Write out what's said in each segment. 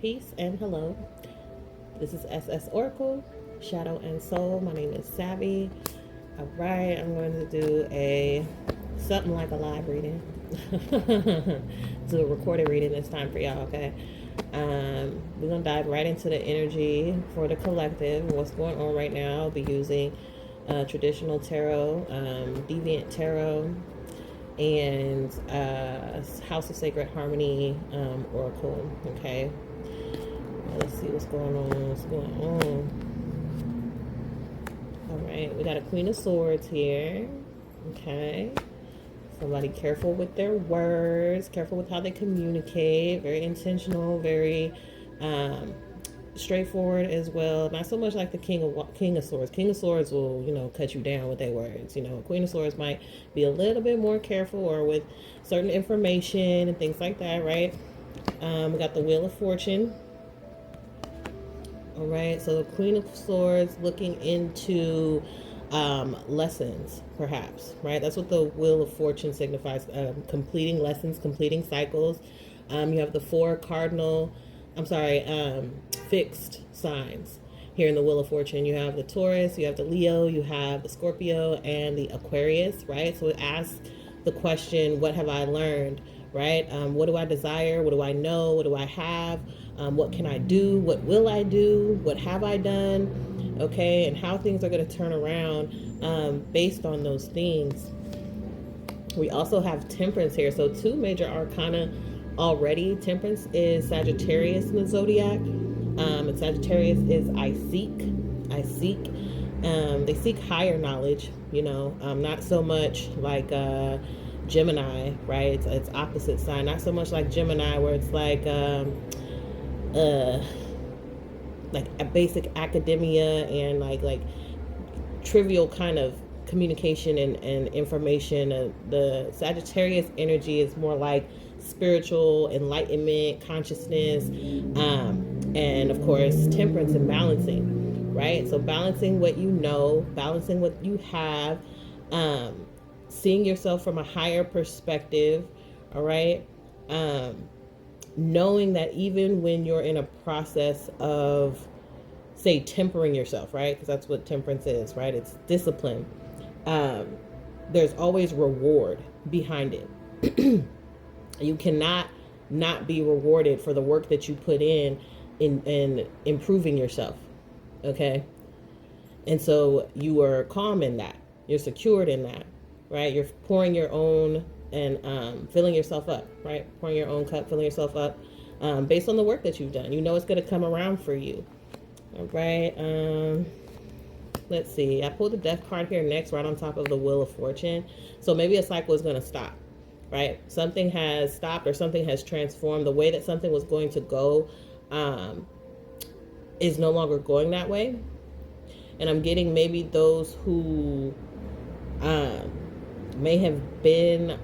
Peace and hello. This is S.S.Oracle, Shadow and Soul. My name is Savvy. All right, I'm going to do something like a live reading. Do a recorded reading this time for y'all, okay? We're going to dive right into the energy for the collective, what's going on right now. I'll be using traditional tarot, deviant tarot, and House of Sacred Harmony Oracle, okay? Let's see what's going on. All right, we got a Queen of Swords here, okay? Somebody careful with their words, careful with how they communicate, very intentional, very straightforward as well. Not so much like the King of Swords. King of Swords will, cut you down with their words. Queen of Swords might be a little bit more careful or with certain information and things like that, right? We got the Wheel of Fortune. All right, so the Queen of Swords looking into lessons, perhaps, right? That's what the Wheel of Fortune signifies, completing lessons, completing cycles. You have the fixed signs here in the Wheel of Fortune. You have the Taurus, you have the Leo, you have the Scorpio, and the Aquarius, right? So it asks the question, what have I learned, right? What do I desire? What do I know? What do I have? What can I do? What will I do? What have I done? Okay, and how things are going to turn around based on those things. We also have Temperance here. So two major arcana already. Temperance is Sagittarius in the zodiac. And Sagittarius is I seek. They seek higher knowledge, not so much like Gemini, right? It's opposite sign. Not so much like Gemini where it's like a basic academia and like trivial kind of communication and information. The Sagittarius energy is more like spiritual enlightenment, consciousness, and of course temperance and balancing, right? So balancing what you know, balancing what you have, seeing yourself from a higher perspective, all right? Knowing that even when you're in a process of, say, tempering yourself, right? Because that's what temperance is, right? It's discipline. There's always reward behind it. You cannot not be rewarded for the work that you put in improving yourself, okay? And so you are calm in that. You're secured in that, right? You're pouring your own and filling yourself up, right? Pouring your own cup, filling yourself up based on the work that you've done. You know it's going to come around for you, all right? Let's see. I pulled the Death card here next, right on top of the Wheel of Fortune. So maybe a cycle is going to stop, right? Something has stopped or something has transformed. The way that something was going to go is no longer going that way. And I'm getting maybe those who may have been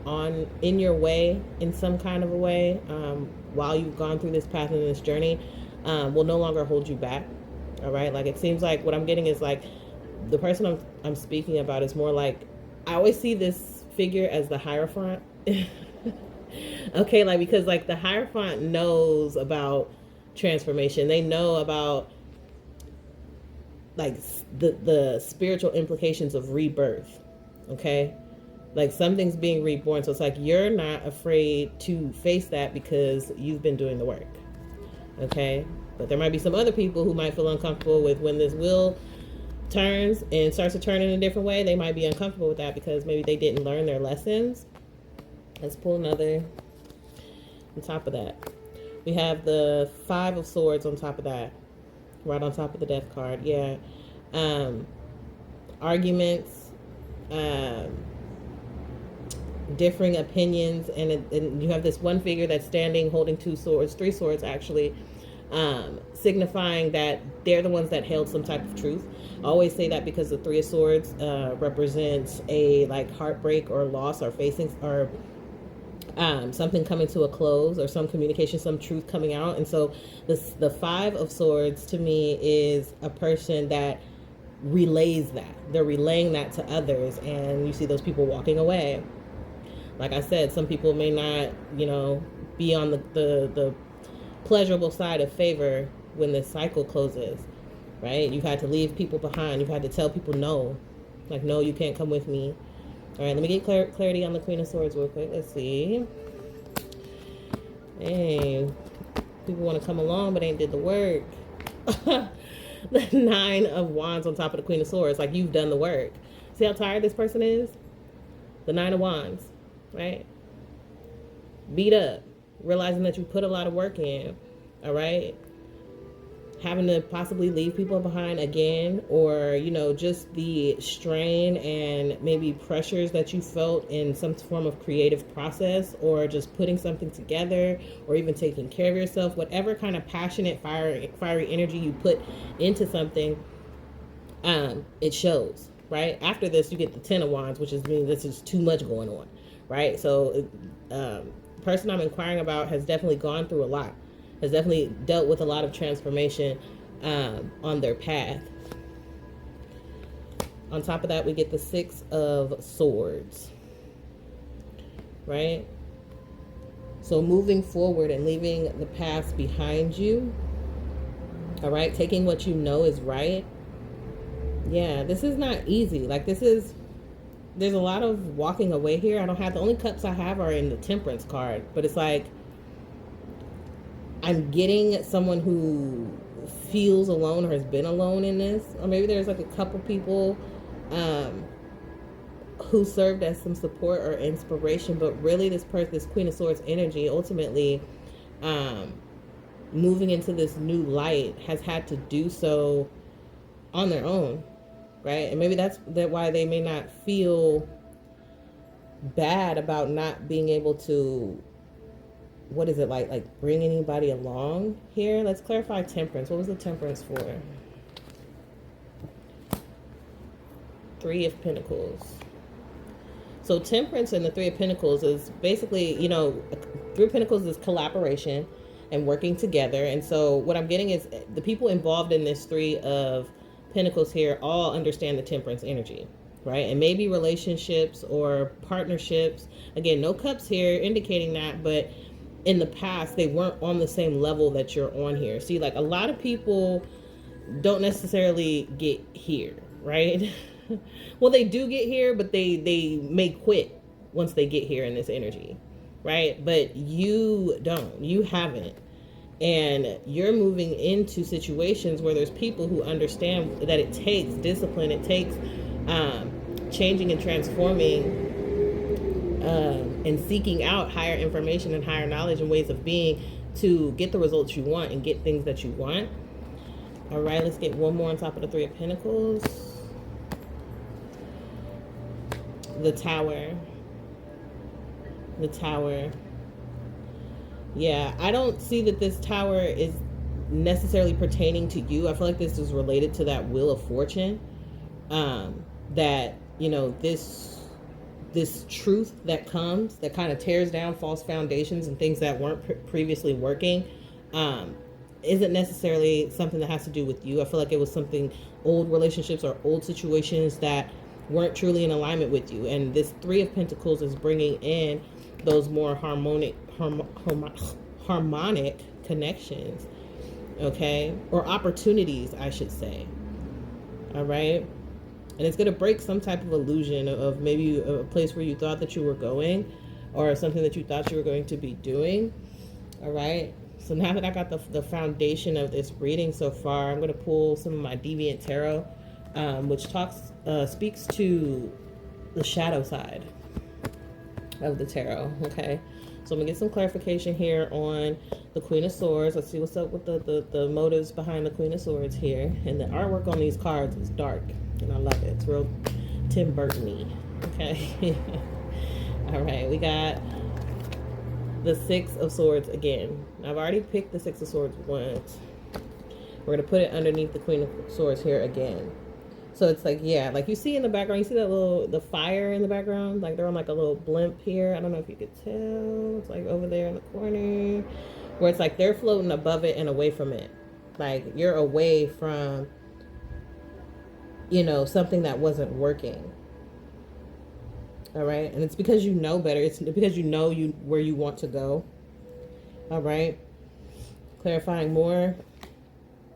in your way in some kind of a way while you've gone through this path and this journey will no longer hold you back. All right, like it seems like what I'm getting is like the person I'm speaking about is more like, I always see this figure as the Hierophant. Okay, like because like the Hierophant knows about transformation. They know about like the spiritual implications of rebirth. Okay, like something's being reborn. So it's like you're not afraid to face that because you've been doing the work. Okay, but there might be some other people who might feel uncomfortable with when this wheel turns and starts to turn in a different way. They might be uncomfortable with that because maybe they didn't learn their lessons. Let's pull another on top of that. We have the Five of Swords on top of that, right on top of the Death card. Yeah. Arguments, differing opinions, and you have this one figure that's standing holding three swords actually, signifying that they're the ones that held some type of truth. I always say that because the Three of Swords represents a like heartbreak or loss or facing or something coming to a close or some communication, some truth coming out. And so the Five of Swords to me is a person that relays that. They're relaying that to others, and you see those people walking away. Like I said, some people may not, be on the pleasurable side of favor when this cycle closes, right? You've had to leave people behind. You've had to tell people no. Like, no, you can't come with me. All right, let me get clarity on the Queen of Swords real quick. Let's see. Hey, people want to come along but ain't did the work. The Nine of Wands on top of the Queen of Swords. Like, you've done the work. See how tired this person is? The Nine of Wands, right? Beat up. Realizing that you put a lot of work in. All right? Having to possibly leave people behind again, or, you know, just the strain and maybe pressures that you felt in some form of creative process, or just putting something together, or even taking care of yourself, whatever kind of passionate, fiery energy you put into something, it shows, right? After this, you get the Ten of Wands, which is means this is too much going on, right? So, the person I'm inquiring about has definitely gone through a lot, has definitely dealt with a lot of transformation on their path. On top of that, we get the Six of Swords, right? So moving forward and leaving the past behind you, all right? Taking what you know is right. Yeah, this is not easy. Like, there's a lot of walking away here. I don't have, the only cups I have are in the Temperance card, but it's like, I'm getting someone who feels alone or has been alone in this. Or maybe there's like a couple people who served as some support or inspiration. But really, this Queen of Swords energy, ultimately moving into this new light, has had to do so on their own, right? And maybe that's why they may not feel bad about not being able to, what is it, like bring anybody along here? Let's clarify Temperance. What was the Temperance for? Three of Pentacles. So Temperance and the Three of Pentacles is basically, you know, Three of Pentacles is collaboration and working together. And so what I'm getting is the people involved in this Three of Pentacles here all understand the Temperance energy, right? And maybe relationships or partnerships. Again, no cups here indicating that, but in the past, they weren't on the same level that you're on here. See, like, a lot of people don't necessarily get here, right? Well, they do get here, but they may quit once they get here in this energy, right? But you don't. You haven't. And you're moving into situations where there's people who understand that it takes discipline. It takes changing and transforming and seeking out higher information and higher knowledge and ways of being to get the results you want and get things that you want. All right, let's get one more on top of the Three of Pentacles. The Tower. The Tower. Yeah, I don't see that this Tower is necessarily pertaining to you. I feel like this is related to that Wheel of Fortune. That, you know, this truth that comes, that kind of tears down false foundations and things that weren't previously working, isn't necessarily something that has to do with you. I feel like it was something, old relationships or old situations that weren't truly in alignment with you. And this Three of Pentacles is bringing in those more harmonic connections, okay? Or opportunities, I should say. All right? And it's going to break some type of illusion of maybe a place where you thought that you were going, or something that you thought you were going to be doing. All right. So now that I got the foundation of this reading so far, I'm going to pull some of my Deviant Tarot, which speaks to the shadow side of the tarot. Okay. So I'm going to get some clarification here on the Queen of Swords. Let's see what's up with the motives behind the Queen of Swords here. And the artwork on these cards is dark. And I love it. It's real Tim Burton-y. Okay. All right. We got the Six of Swords again. I've already picked the Six of Swords once. We're going to put it underneath the Queen of Swords here again. So it's like, yeah, like you see in the background, you see that the fire in the background? Like they're on like a little blimp here. I don't know if you could tell. It's like over there in the corner. Where it's like they're floating above it and away from it. Like you're away from, you know, something that wasn't working. All right. And it's because you know better. It's because you know where you want to go. All right. Clarifying more,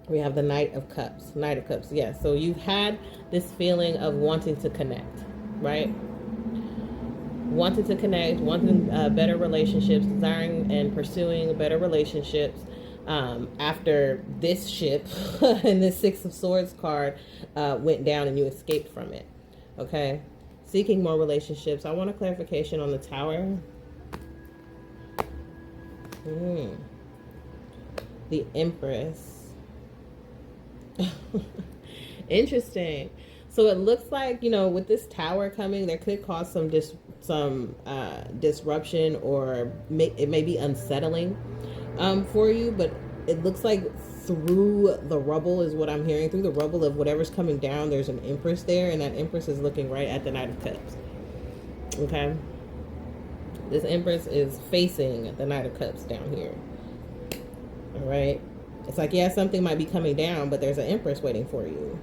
we have the Knight of Cups. Knight of Cups, yes. So you've had this feeling of wanting to connect, right? Wanting to connect, wanting better relationships, desiring and pursuing better relationships. After this ship and this Six of Swords card went down and you escaped from it, okay? Seeking more relationships. I want a clarification on the Tower. The Empress. Interesting. So it looks like, you know, with this Tower coming, there could cause some disruption, or it may be unsettling for you, but it looks like through the rubble is what I'm hearing. Through the rubble of whatever's coming down, there's an Empress there, and that Empress is looking right at the Knight of Cups. Okay? This Empress is facing the Knight of Cups down here. All right? It's like, yeah, something might be coming down, but there's an Empress waiting for you.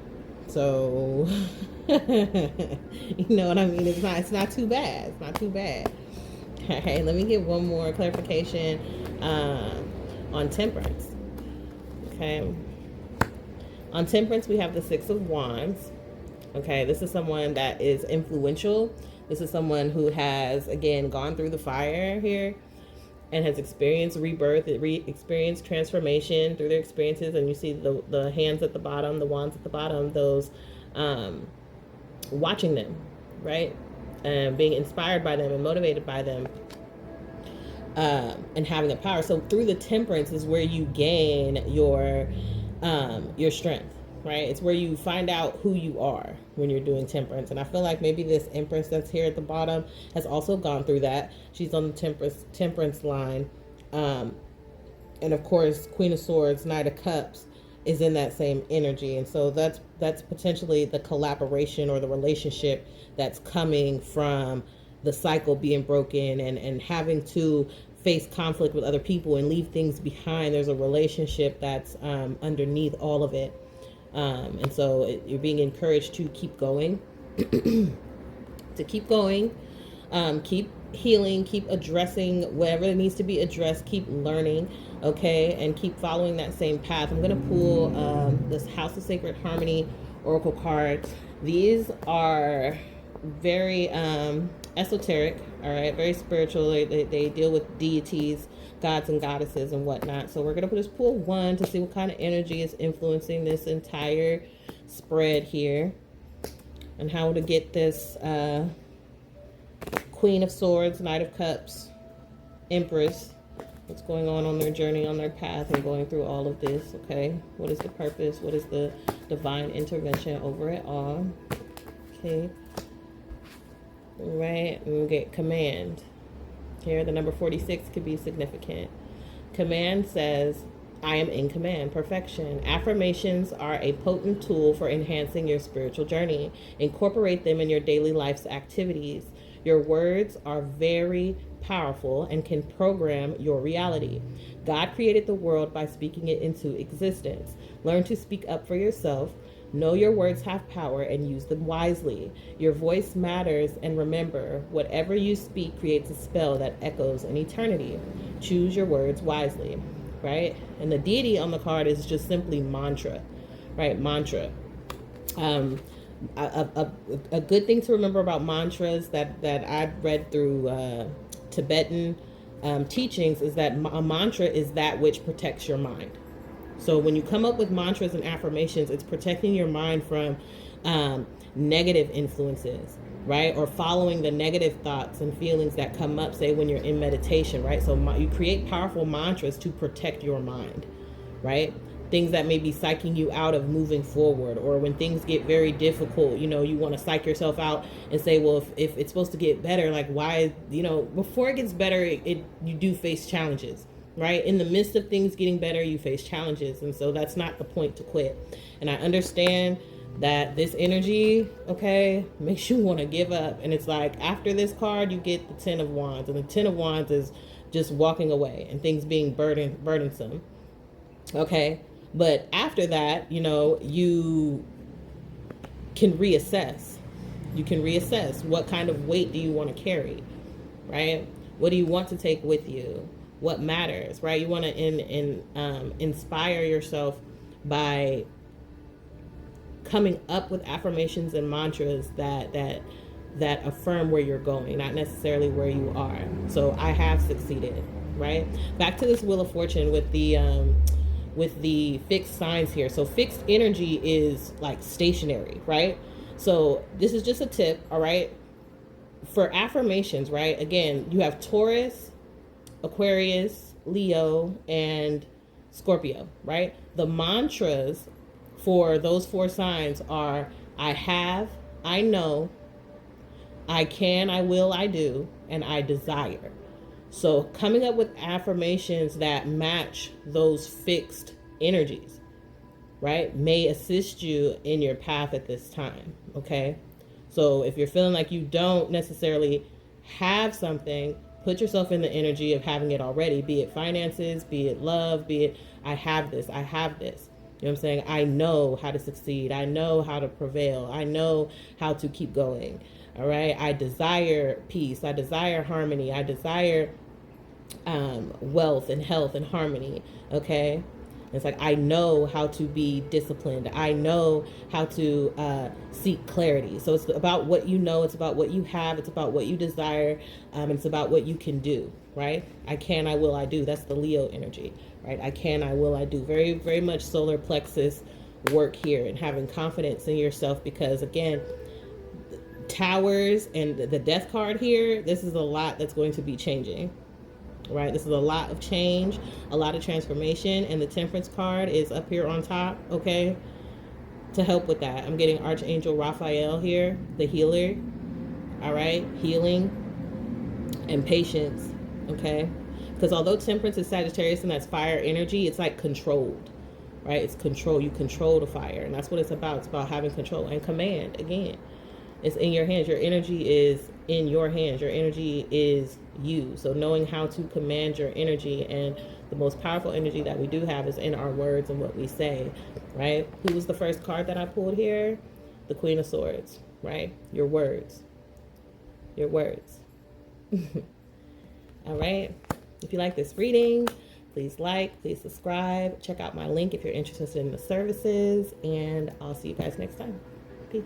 So, you know what I mean? It's not too bad. It's not too bad. Okay, let me get one more clarification on Temperance. Okay. On Temperance, we have the Six of Wands. Okay, this is someone that is influential. This is someone who has, again, gone through the fire here and has experienced rebirth, experienced transformation through their experiences. And you see the hands at the bottom, the wands at the bottom, those watching them, right? And being inspired by them and motivated by them, and having the power. So through the Temperance is where you gain your strength, right? It's where you find out who you are when you're doing Temperance. And I feel like maybe this Empress that's here at the bottom has also gone through that. She's on the Temperance line. And of course, Queen of Swords, Knight of Cups is in that same energy. And so that's potentially the collaboration or the relationship that's coming from the cycle being broken and having to face conflict with other people and leave things behind. There's a relationship that's underneath all of it. And so you're being encouraged to keep going, keep healing, keep addressing whatever needs to be addressed, keep learning, okay, and keep following that same path. I'm going to pull this House of Sacred Harmony Oracle card. These are very esoteric, all right, very spiritual. They deal with deities, gods and goddesses and whatnot. So we're going to just pull one to see what kind of energy is influencing this entire spread here, and how to get this Queen of Swords, Knight of Cups, Empress, what's going on their journey, on their path, and going through all of this, okay? What is the purpose? What is the divine intervention over it all? Okay. All right, and we'll get command. Here, the number 46 could be significant. Command says, I am in command, perfection. Affirmations are a potent tool for enhancing your spiritual journey. Incorporate them in your daily life's activities. Your words are very powerful and can program your reality. God created the world by speaking it into existence. Learn to speak up for yourself. Know your words have power and use them wisely. Your voice matters, and remember, whatever you speak creates a spell that echoes in eternity. Choose your words wisely, right? And the deity on the card is just simply mantra, right? Mantra. A good thing to remember about mantras that I've read through Tibetan teachings is that a mantra is that which protects your mind. So when you come up with mantras and affirmations, it's protecting your mind from negative influences, right? Or following the negative thoughts and feelings that come up, say, when you're in meditation, right? So you create powerful mantras to protect your mind, right? Things that may be psyching you out of moving forward, or when things get very difficult, you know, you want to psych yourself out and say, well, if it's supposed to get better, like, why, you know, before it gets better, you do face challenges. Right? In the midst of things getting better, you face challenges. And so that's not the point to quit. And I understand that this energy, okay, makes you want to give up. And it's like, after this card, you get the 10 of Wands. And the 10 of Wands is just walking away and things being burdensome. Okay? But after that, you know, you can reassess. You can reassess what kind of weight do you want to carry, right? What do you want to take with you? what matters, right? You want to inspire yourself by coming up with affirmations and mantras that affirm where you're going, not necessarily where you are. So I have succeeded, right? Back to this Wheel of Fortune with the fixed signs here. So fixed energy is like stationary, right? So this is just a tip, all right? For affirmations, right? Again, you have Taurus, Aquarius, Leo, and Scorpio, right? The mantras for those 4 signs are I have, I know, I can, I will, I do, and I desire. So coming up with affirmations that match those fixed energies, right, may assist you in your path at this time, okay? So if you're feeling like you don't necessarily have something, put yourself in the energy of having it already, be it finances, be it love, be it I have this, I have this. You know what I'm saying? I know how to succeed. I know how to prevail. I know how to keep going. All right. I desire peace. I desire harmony. I desire wealth and health and harmony. Okay. It's like, I know how to be disciplined. I know how to seek clarity. So it's about what you know. It's about what you have. It's about what you desire. It's about what you can do, right? I can, I will, I do. That's the Leo energy, right? I can, I will, I do. Very, very much solar plexus work here, and having confidence in yourself, because again, towers and the death card here, this is a lot that's going to be changing. Right, this is a lot of change, a lot of transformation, and the Temperance card is up here on top, okay, to help with that. I'm getting Archangel Raphael here, the healer, all right, healing and patience, okay, because although Temperance is Sagittarius and that's fire energy, it's like controlled, right? It's control. You control the fire, and that's what it's about. It's about having control and command. Again, it's in your hands. Your energy is in your hands. Your energy is you. So knowing how to command your energy, and the most powerful energy that we do have is in our words and what we say, right? Who was the first card that I pulled here? The Queen of Swords, right? Your words. Your words. All right. If you like this reading, please like, please subscribe. Check out my link if you're interested in the services, and I'll see you guys next time. Peace.